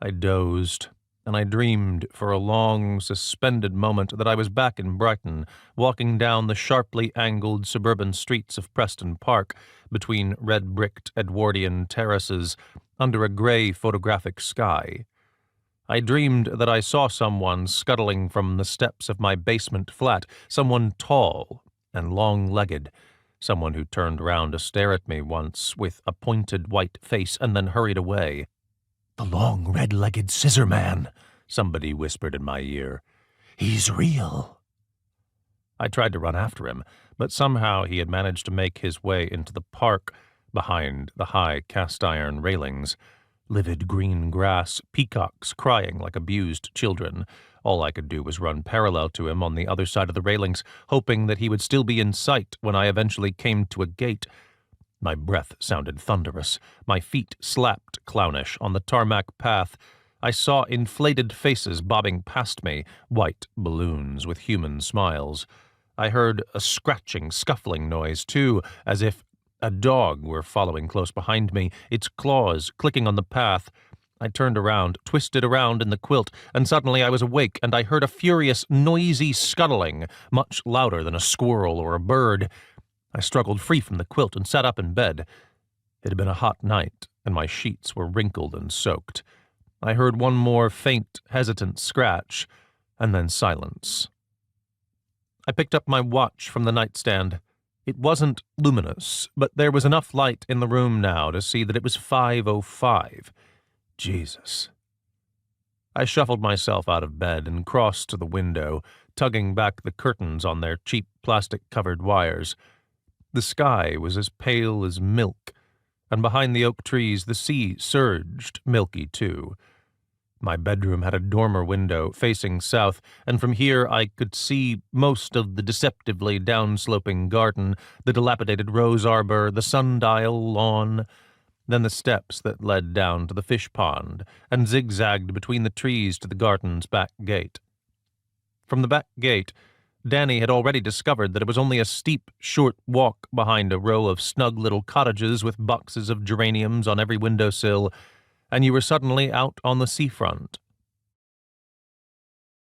I dozed, and I dreamed for a long, suspended moment that I was back in Brighton, walking down the sharply angled suburban streets of Preston Park between red-bricked Edwardian terraces under a grey photographic sky. I dreamed that I saw someone scuttling from the steps of my basement flat, someone tall and long-legged, someone who turned round to stare at me once with a pointed white face and then hurried away. "The long red-legged scissor man," somebody whispered in my ear. "He's real." I tried to run after him, but somehow he had managed to make his way into the park behind the high cast-iron railings. Livid green grass, peacocks crying like abused children. All I could do was run parallel to him on the other side of the railings, hoping that he would still be in sight when I eventually came to a gate. My breath sounded thunderous. My feet slapped clownish on the tarmac path. I saw inflated faces bobbing past me, white balloons with human smiles. I heard a scratching, scuffling noise, too, as if a dog were following close behind me, its claws clicking on the path. I turned around, twisted around in the quilt, and suddenly I was awake, and I heard a furious, noisy scuttling, much louder than a squirrel or a bird. I struggled free from the quilt and sat up in bed. It had been a hot night, and my sheets were wrinkled and soaked. I heard one more faint, hesitant scratch, and then silence. I picked up my watch from the nightstand. It wasn't luminous, but there was enough light in the room now to see that it was 5:05. Jesus. I shuffled myself out of bed and crossed to the window, tugging back the curtains on their cheap plastic-covered wires. The sky was as pale as milk, and behind the oak trees the sea surged, milky too. My bedroom had a dormer window facing south, and from here I could see most of the deceptively downsloping garden, the dilapidated rose arbor, the sundial lawn, then the steps that led down to the fish pond and zigzagged between the trees to the garden's back gate. From the back gate, Danny had already discovered that it was only a steep, short walk behind a row of snug little cottages with boxes of geraniums on every windowsill, and you were suddenly out on the seafront.